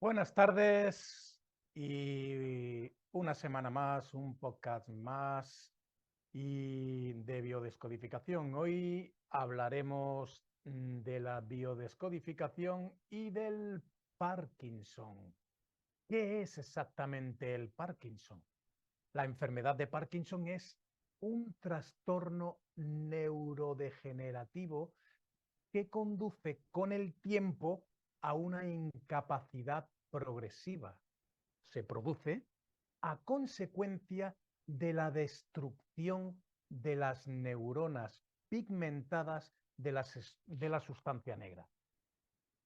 Buenas tardes y una semana más, un podcast más y de biodescodificación. Hoy hablaremos de la biodescodificación y del Parkinson. ¿Qué es exactamente el Parkinson? La enfermedad de Parkinson es un trastorno neurodegenerativo que conduce con el tiempo a una incapacidad progresiva. Se produce a consecuencia de la destrucción de las neuronas pigmentadas de la sustancia negra.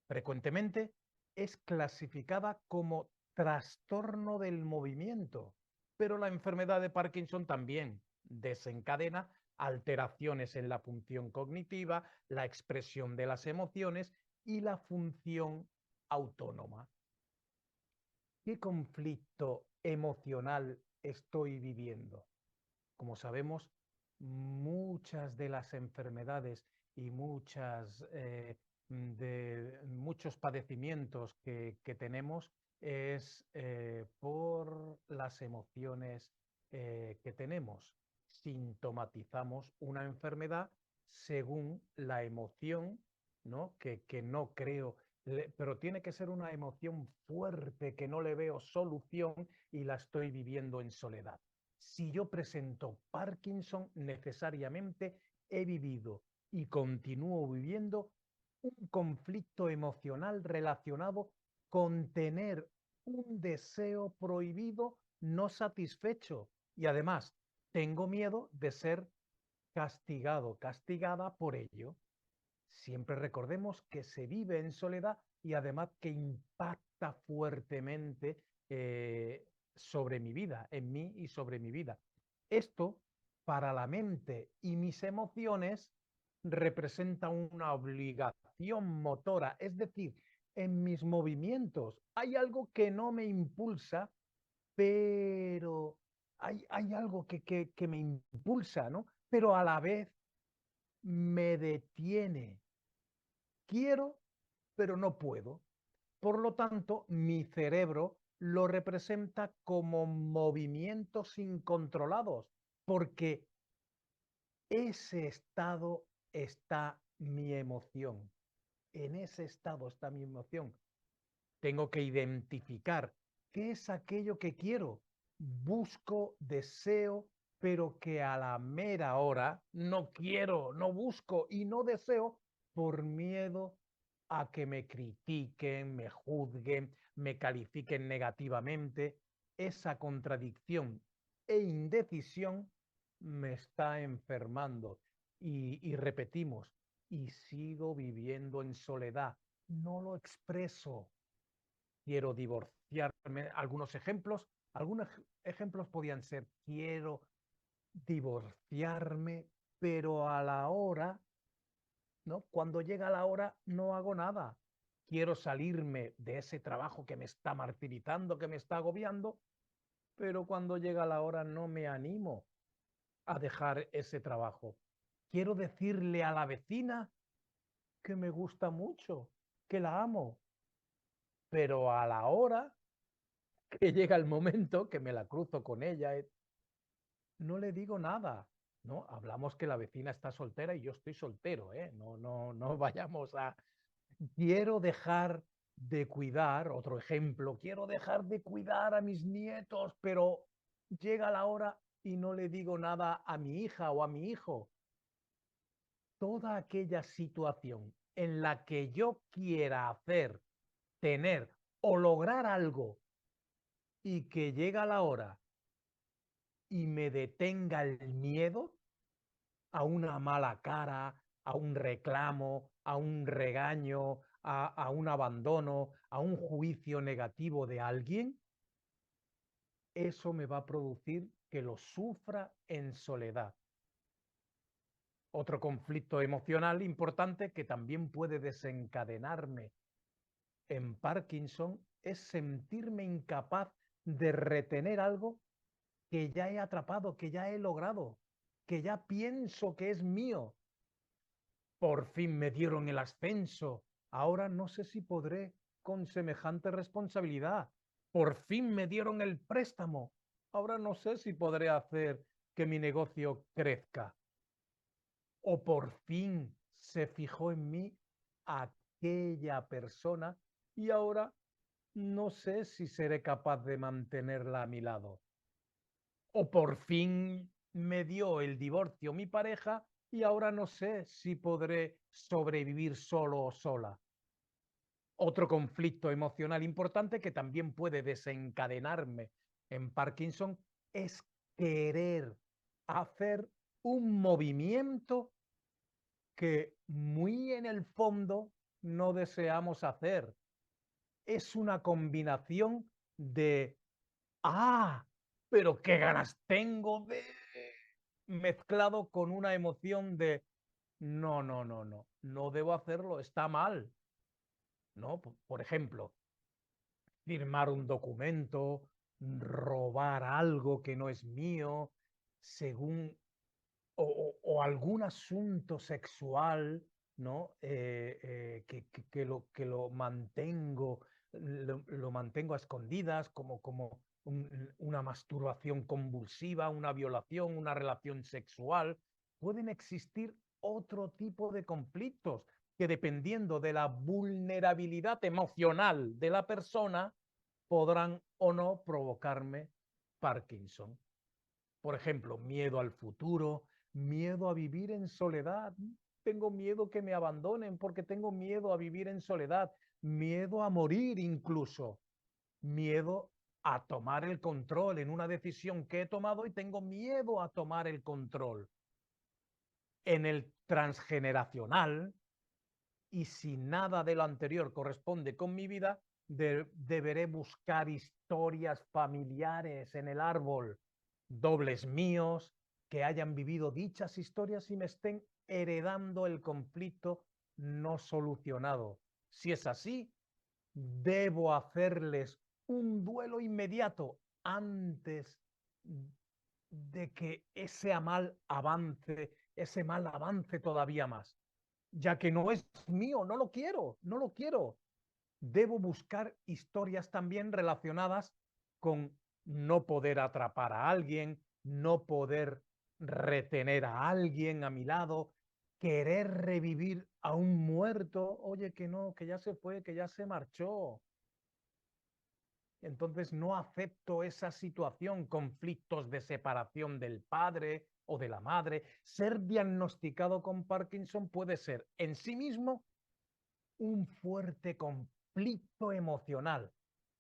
Frecuentemente es clasificada como trastorno del movimiento, pero la enfermedad de Parkinson también desencadena alteraciones en la función cognitiva, la expresión de las emociones y la función autónoma. ¿Qué conflicto emocional estoy viviendo? Como sabemos, muchas de las enfermedades y muchos padecimientos que tenemos es por las emociones que tenemos. Sintomatizamos una enfermedad según la emoción, ¿no? Que no creo, pero tiene que ser una emoción fuerte que no le veo solución y la estoy viviendo en soledad. Si yo presento Parkinson, necesariamente he vivido y continúo viviendo un conflicto emocional relacionado con tener un deseo prohibido no satisfecho. Y además, tengo miedo de ser castigado, castigada por ello. Siempre recordemos que se vive en soledad y además que impacta fuertemente sobre mi vida, en mí y sobre mi vida. Esto, para la mente y mis emociones, representa una obligación motora, es decir, en mis movimientos hay algo que no me impulsa, pero hay algo que me impulsa, ¿no? Pero a la vez me detiene. Quiero, pero no puedo. Por lo tanto, mi cerebro lo representa como movimientos incontrolados, porque ese estado está mi emoción. En ese estado está mi emoción. Tengo que identificar qué es aquello que quiero. Busco, deseo, pero que a la mera hora no quiero, no busco y no deseo por miedo a que me critiquen, me juzguen, me califiquen negativamente. Esa contradicción e indecisión me está enfermando. Y repetimos, y sigo viviendo en soledad. No lo expreso. Quiero divorciarme. Algunos ejemplos podían ser, quiero divorciarme, pero a la hora, ¿no? Cuando llega la hora, no hago nada. Quiero salirme de ese trabajo que me está martirizando, que me está agobiando, pero cuando llega la hora no me animo a dejar ese trabajo. Quiero decirle a la vecina que me gusta mucho, que la amo, pero a la hora que llega el momento que me la cruzo con ella, no le digo nada. No, hablamos que la vecina está soltera y yo estoy soltero, ¿eh? No vayamos a. Quiero dejar de cuidar, otro ejemplo, quiero dejar de cuidar a mis nietos, pero llega la hora y no le digo nada a mi hija o a mi hijo. Toda aquella situación en la que yo quiera hacer, tener o lograr algo y que llega la hora y me detenga el miedo a una mala cara, a un reclamo, a un regaño, a un abandono, a un juicio negativo de alguien, eso me va a producir que lo sufra en soledad. Otro conflicto emocional importante que también puede desencadenarme en Parkinson es sentirme incapaz de retener algo que ya he atrapado, que ya he logrado, que ya pienso que es mío. Por fin me dieron el ascenso. Ahora no sé si podré. con semejante responsabilidad. Por fin me dieron el préstamo. Ahora no sé si podré hacer que mi negocio crezca. O por fin se fijó en mí aquella persona y ahora no sé si seré capaz de mantenerla a mi lado. O por fin me dio el divorcio mi pareja y ahora no sé si podré sobrevivir solo o sola. Otro conflicto emocional importante que también puede desencadenarme en Parkinson es querer hacer un movimiento que muy en el fondo no deseamos hacer. Es una combinación de, ah, pero qué ganas tengo de, mezclado con una emoción de, no, no, no, no, no debo hacerlo, está mal, ¿no? Por ejemplo, firmar un documento, robar algo que no es mío, según, o algún asunto sexual, ¿no? Que lo mantengo, lo mantengo a escondidas, como una masturbación convulsiva, una violación, una relación sexual. Pueden existir otro tipo de conflictos que dependiendo de la vulnerabilidad emocional de la persona, podrán o no provocarme Parkinson. Por ejemplo, miedo al futuro, miedo a vivir en soledad. Tengo miedo que me abandonen porque tengo miedo a vivir en soledad, miedo a morir incluso, miedo a tomar el control en una decisión que he tomado y tengo miedo a tomar el control. En el transgeneracional, y si nada de lo anterior corresponde con mi vida, deberé buscar historias familiares en el árbol, dobles míos, que hayan vivido dichas historias y me estén heredando el conflicto no solucionado. Si es así, debo hacerles un duelo inmediato antes de que ese mal avance todavía más, ya que no es mío, no lo quiero, no lo quiero. Debo buscar historias también relacionadas con no poder atrapar a alguien, no poder retener a alguien a mi lado, querer revivir a un muerto, oye, que no, que ya se fue, que ya se marchó. Entonces no acepto esa situación, conflictos de separación del padre o de la madre. Ser diagnosticado con Parkinson puede ser en sí mismo un fuerte conflicto emocional,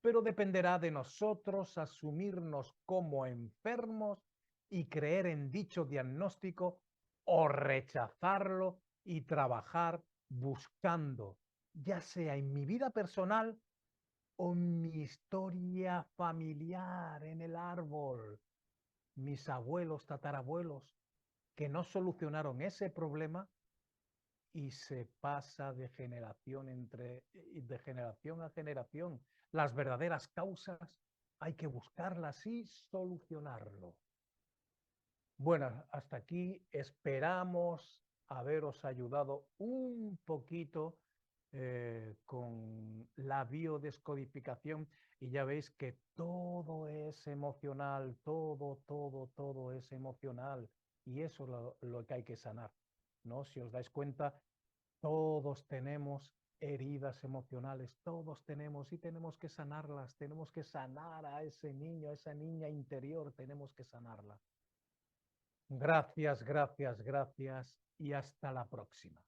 pero dependerá de nosotros asumirnos como enfermos y creer en dicho diagnóstico o rechazarlo y trabajar buscando, ya sea en mi vida personal o mi historia familiar en el árbol, mis abuelos, tatarabuelos, que no solucionaron ese problema y se pasa de generación a generación. Las verdaderas causas hay que buscarlas y solucionarlo. Bueno, hasta aquí esperamos haberos ayudado un poquito con la biodescodificación y ya veis que todo es emocional, todo es emocional y eso es lo que hay que sanar, ¿no? Si os dais cuenta, todos tenemos heridas emocionales, todos tenemos y tenemos que sanarlas, tenemos que sanar a ese niño, a esa niña interior, tenemos que sanarla. Gracias, gracias, gracias y hasta la próxima.